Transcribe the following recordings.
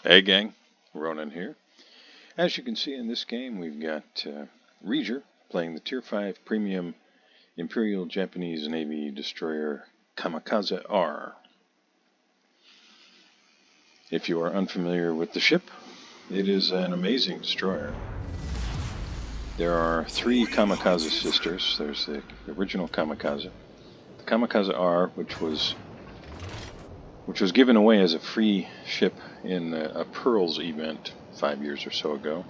Hey gang, Ronan here. As you can see in this game, we've got Reejr playing the Tier 5 Premium Imperial Japanese Navy Destroyer Kamikaze R. If you are unfamiliar with the ship, it is an amazing destroyer. There are three Kamikaze sisters. There's the original Kamikaze, the Kamikaze R, which was given away as a free ship in a Pearls event 5 years or so ago.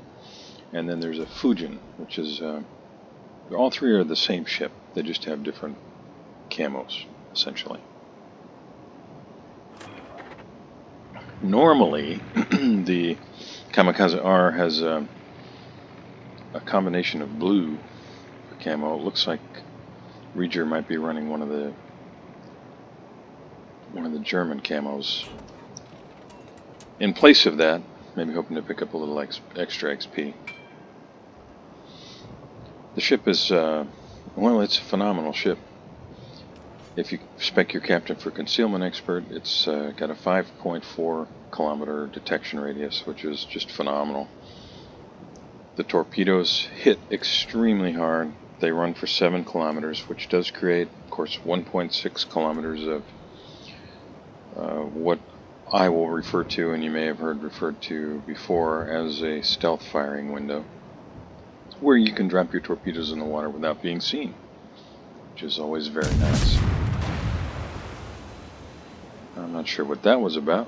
And then there's a Fujin, which is, all three are the same ship. They just have different camos, essentially. Normally, the Kamikaze R has a combination of blue camo. It looks like Reejr might be running one of the German camos. In place of that, maybe hoping to pick up a little extra XP. The ship is, well, it's a phenomenal ship. If you spec your captain for concealment expert, it's got a 5.4 kilometer detection radius, which is just phenomenal. The torpedoes hit extremely hard. They run for 7 kilometers, which does create, of course, 1.6 kilometers of what I will refer to, and you may have heard referred to before, as a stealth firing window, where you can drop your torpedoes in the water without being seen, which is always very nice. I'm not sure what that was about.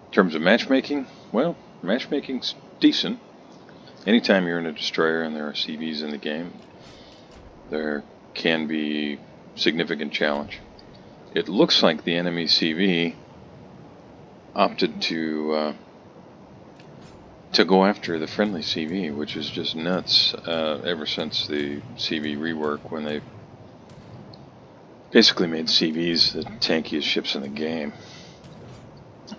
In terms of matchmaking, well, matchmaking's decent. Anytime you're in a destroyer and there are CVs in the game, there can be significant challenge. It looks like the enemy CV opted to go after the friendly CV, which is just nuts. Ever since the CV rework, when they basically made CVs the tankiest ships in the game.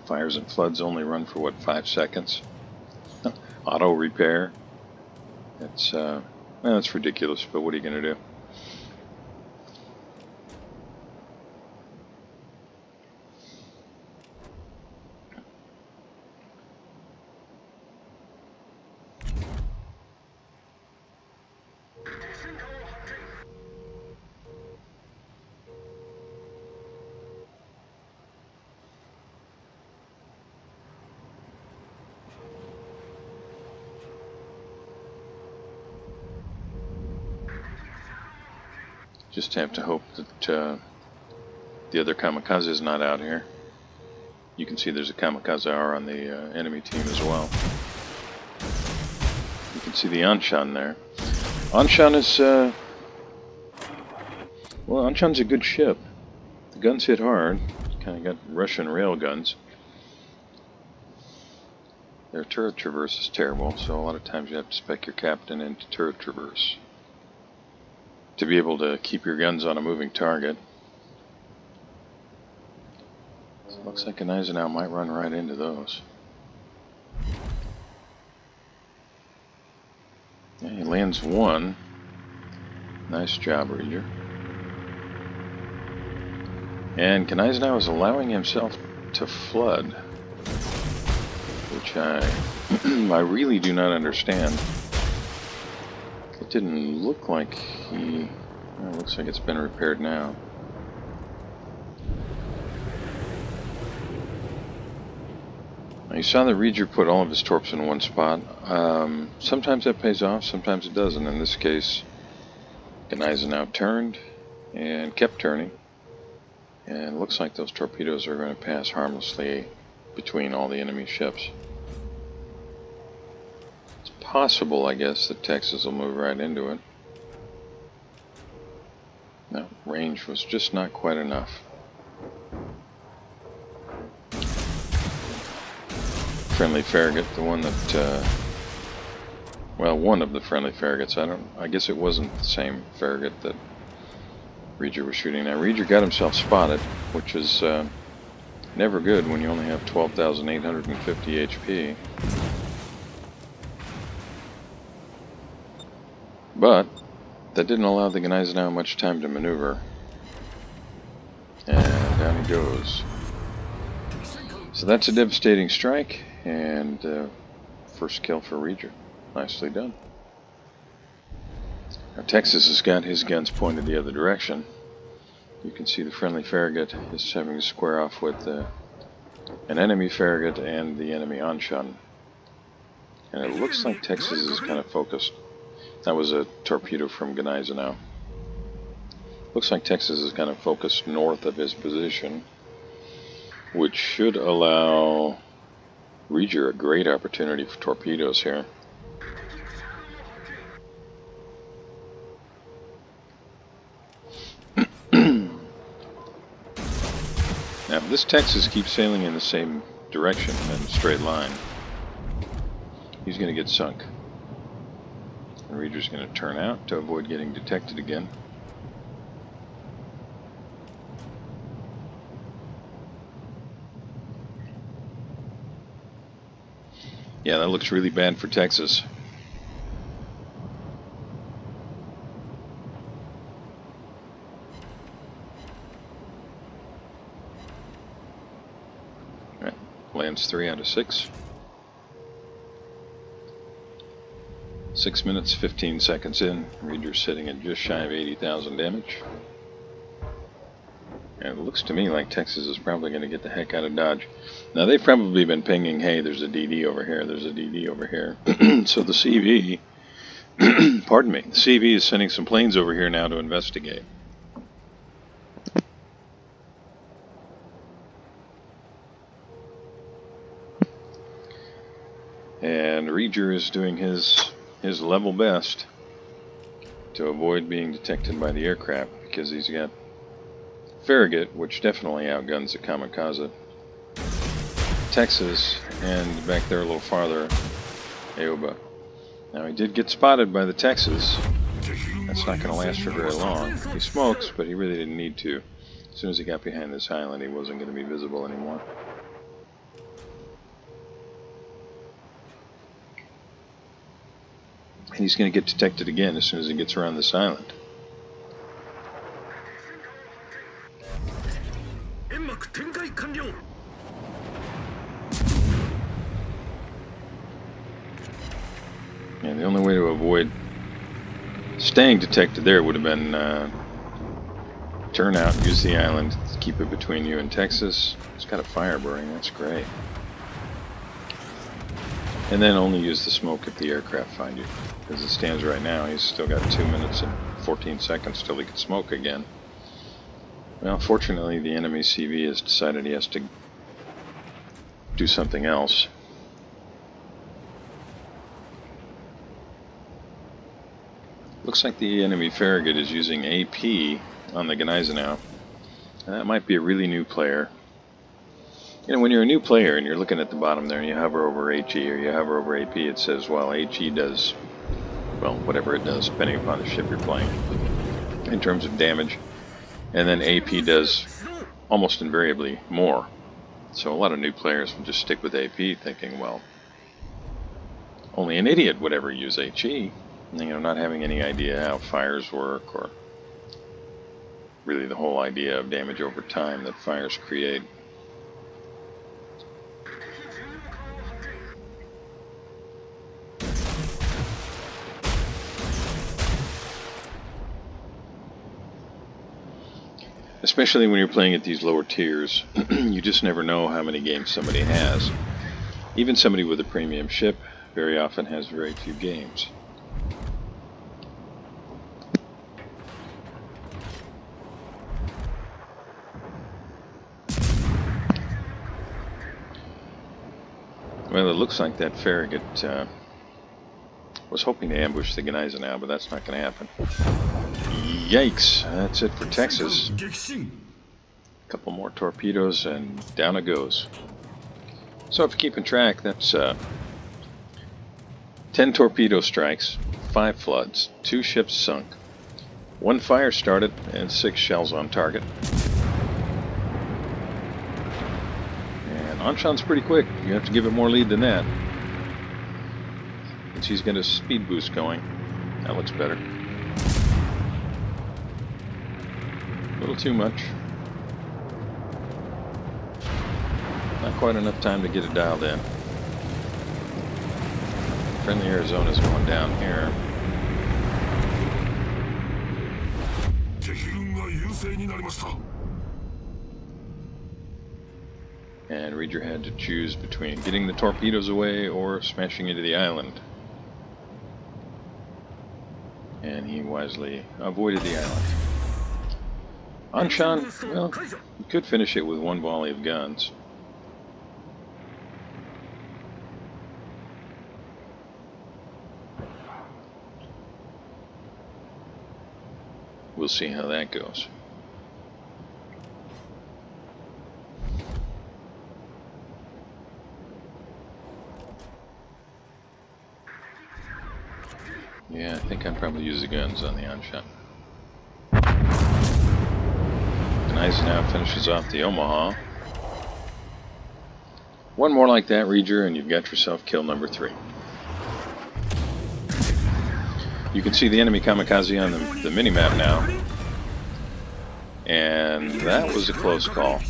Fires and floods only run for, what, 5 seconds? Auto repair. It's well, it's ridiculous, but what are you going to do? Just have to hope that the other Kamikaze is not out here. You can see there's a Kamikaze R on the enemy team as well. You can see the Anshan there. Anshan is, well, Anshan's a good ship. The guns hit hard. Kind of got Russian rail guns. Their turret traverse is terrible, so a lot of times you have to spec your captain into turret traverse to be able to keep your guns on a moving target. So it looks like an Eisenhower might run right into those. Yeah, he lands one. Nice job, Reejr. And Eisenhower is allowing himself to flood, which I really do not understand. It didn't look like he... Well, it looks like it's been repaired now. Now you saw that Reejr put all of his torps in one spot. Sometimes that pays off, sometimes it doesn't. In this case, Eisenhower turned and kept turning. And it looks like those torpedoes are going to pass harmlessly between all the enemy ships. Possible, I guess, that Texas will move right into it. No, range was just not quite enough. Friendly Farragut, the one that, well, one of the friendly Farraguts. I guess it wasn't the same Farragut that Reejr was shooting at. Reejr got himself spotted, which is never good when you only have 12,850 HP. But that didn't allow the Gneisenau much time to maneuver. And down he goes. So that's a devastating strike, and first kill for Reejr. Nicely done. Now Texas has got his guns pointed the other direction. You can see the friendly Farragut is having to square off with an enemy Farragut and the enemy Anshan. And it looks like Texas is kind of focused. That was a torpedo from Gneisenau. Looks like Texas is kind of focused north of his position, which should allow Reejr a great opportunity for torpedoes here. Now, if this Texas keeps sailing in the same direction in a straight line, he's going to get sunk. And Reejr's going to turn out to avoid getting detected again. Yeah, that looks really bad for Texas. Right. Lands 3 out of 6. 6 minutes, 15 seconds in. Reejr's sitting at just shy of 80,000 damage. And it looks to me like Texas is probably going to get the heck out of Dodge. Now, they've probably been pinging, hey, there's a DD over here, there's a DD over here. So the CV, pardon me, the CV is sending some planes over here now to investigate. And Reejr is doing his level best to avoid being detected by the aircraft, because he's got Farragut, which definitely outguns the Kamikaze, Texas, and back there a little farther, Aoba. Now he did get spotted by the Texas. That's not going to last for very long. He smokes, but he really didn't need to. As soon as he got behind this island, he wasn't going to be visible anymore. And he's going to get detected again as soon as he gets around this island. And the only way to avoid staying detected there would have been turn out, use the island, keep it between you and Texas. It's got a fire burning, that's great. And then only use the smoke if the aircraft find you. As it stands right now, he's still got 2 minutes and 14 seconds till he can smoke again. Well, fortunately, the enemy CV has decided he has to do something else. Looks like the enemy Farragut is using AP on the Gneisenau. That might be a really new player. You know, when you're a new player and you're looking at the bottom there and you hover over HE or you hover over AP, it says, well, HE does, well, whatever it does, depending upon the ship you're playing, in terms of damage. And then AP does almost invariably more. So a lot of new players will just stick with AP thinking, well, only an idiot would ever use HE. You know, not having any idea how fires work or really the whole idea of damage over time that fires create. Especially when you're playing at these lower tiers, you just never know how many games somebody has. Even somebody with a premium ship very often has very few games. Well, it looks like that Farragut was hoping to ambush the Gneisenau, but that's not going to happen. Yikes, that's it for Texas. A couple more torpedoes and down it goes. So if you're keeping track, that's 10 torpedo strikes, 5 floods, 2 ships sunk, 1 fire started, and 6 shells on target. And Anshan's pretty quick. You have to give it more lead than that. She's got a speed boost going. That looks better. A little too much. Not quite enough time to get it dialed in. Friendly Arizona's going down here. And Reejr had to choose between getting the torpedoes away or smashing into the island. And he wisely avoided the island. Anshan, well, he could finish it with one volley of guns. We'll see how that goes. Yeah, I think I'd probably use the guns on the Anshan. Kamikaze now finishes off the Omaha. One more like that, Reejr, and you've got yourself kill number 3. You can see the enemy Kamikaze on the mini-map now. And that was a close call.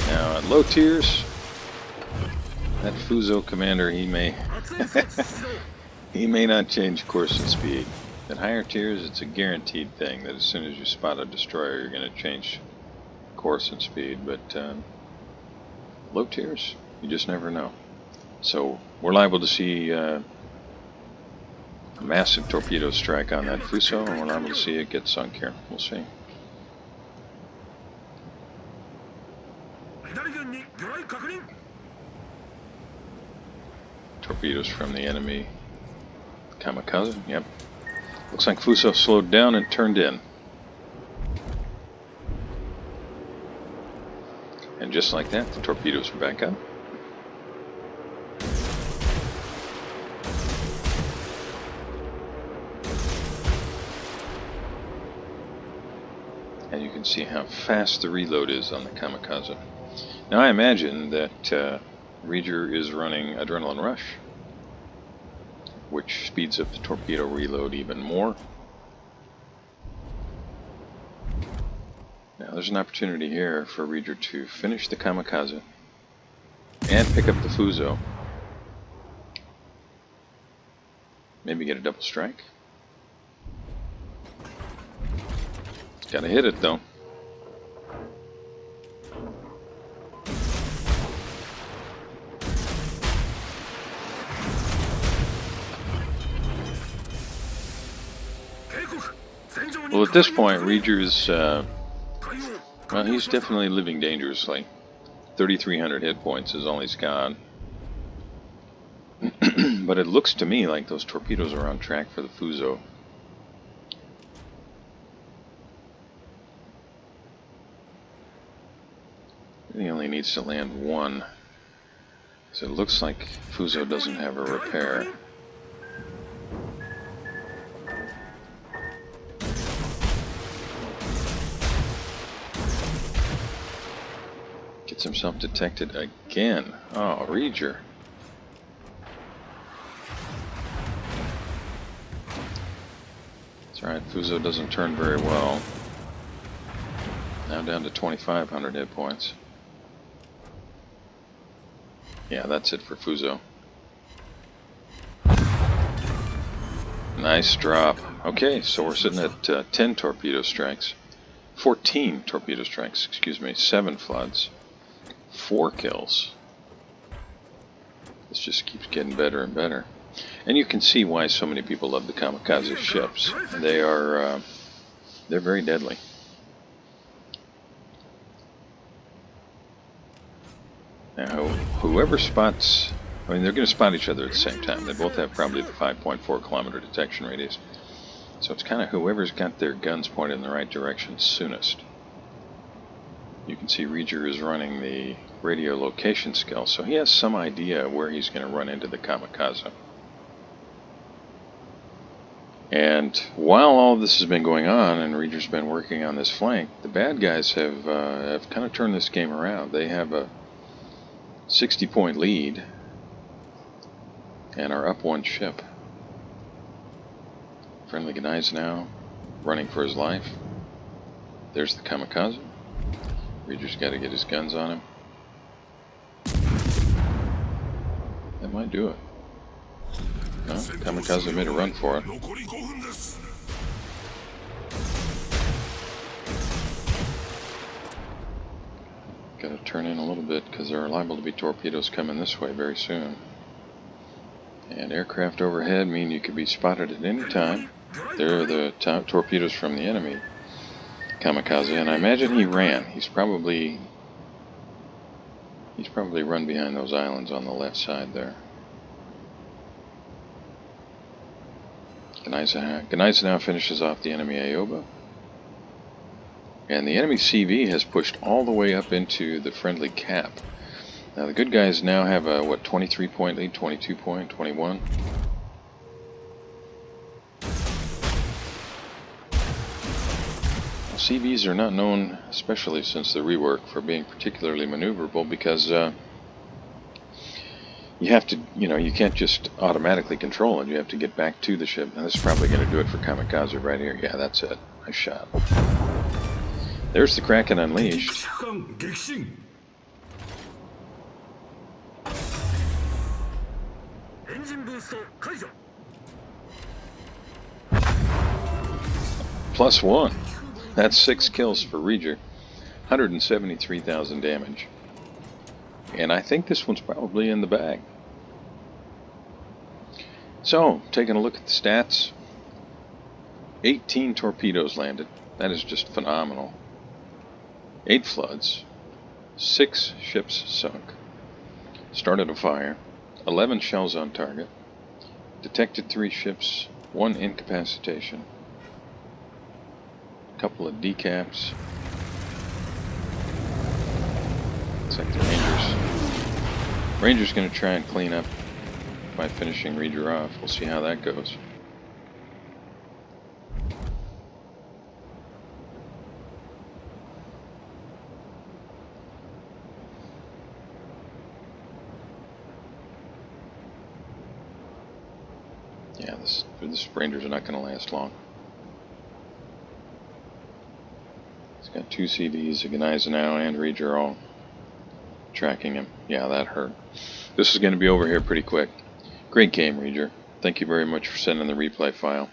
Now, at low tiers, that Fuso commander, he may not change course and speed. At higher tiers, it's a guaranteed thing that as soon as you spot a destroyer, you're going to change course and speed. But low tiers, you just never know. So we're liable to see a massive torpedo strike on that Fuso, and we're liable to see it get sunk here. We'll see. Torpedoes from the enemy Kamikaze. Yep. Looks like Fuso slowed down and turned in. And just like that, the torpedoes are back up. And you can see how fast the reload is on the Kamikaze. Now I imagine that Reejr is running Adrenaline Rush, which speeds up the torpedo reload even more. Now there's an opportunity here for Reejr to finish the Kamikaze and pick up the Fuso. Maybe get a double strike. Gotta hit it though. Well, at this point, Reejr is, well, he's definitely living dangerously. 3,300 hit points is all he's got. But it looks to me like those torpedoes are on track for the Fuso. He only needs to land one. So it looks like Fuso doesn't have a repair. Gets himself detected again. Oh, Reejr. That's right, Fuso doesn't turn very well. Now down to 2,500 hit points. Yeah, that's it for Fuso. Nice drop. Okay, so we're sitting at 10 torpedo strikes. 14 torpedo strikes, excuse me. 7 floods. 4 kills. This just keeps getting better and better. And you can see why so many people love the Kamikaze ships. They're very deadly. Now, whoever spots, I mean, they're going to spot each other at the same time. They both have probably the 5.4 kilometer detection radius. So it's kind of whoever's got their guns pointed in the right direction soonest. You can see Reejr is running the radio location skill, so he has some idea where he's going to run into the Kamikaze. And while all of this has been going on and Reejr's been working on this flank, the bad guys have kind of turned this game around. They have a 60-point lead, And our up one ship. Friendly Kamikaze now, running for his life. There's the Kamikaze. Reejr's got to get his guns on him. That might do it. No, Kamikaze made a run for it. Gotta turn in a little bit because there are liable to be torpedoes coming this way very soon. And aircraft overhead mean you could be spotted at any time. There are the torpedoes from the enemy Kamikaze, and I imagine he ran. He's probably run behind those islands on the left side there. Kamikaze now finishes off the enemy Aoba. And the enemy CV has pushed all the way up into the friendly cap. Now the good guys now have a, 23 point lead, 22 point, 21. CVs are not known, especially since the rework, for being particularly maneuverable because you have to, you can't just automatically control it. You have to get back to the ship. Now this is probably going to do it for Kamikaze right here. Yeah, that's it. Nice shot. There's the Kraken unleashed. +1. That's 6 kills for Reejr. 173,000 damage. And I think this one's probably in the bag. So, taking a look at the stats. 18 torpedoes landed. That is just phenomenal. 8 floods. 6 ships sunk. Started a fire. 11 shells on target. Detected 3 ships. 1 incapacitation. Couple of decaps. Looks like the Ranger's going to try and clean up by finishing Reejr off. We'll see how that goes. Yeah, this Rangers are not going to last long. He's got 2 CVs, Kamikaze now, and Reejr all tracking him. Yeah, that hurt. This is going to be over here pretty quick. Great game, Reejr. Thank you very much for sending the replay file.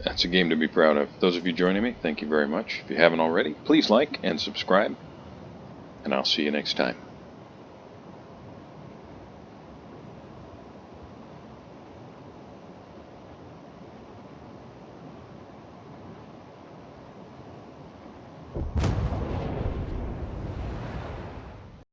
That's a game to be proud of. Those of you joining me, thank you very much. If you haven't already, please like and subscribe, and I'll see you next time.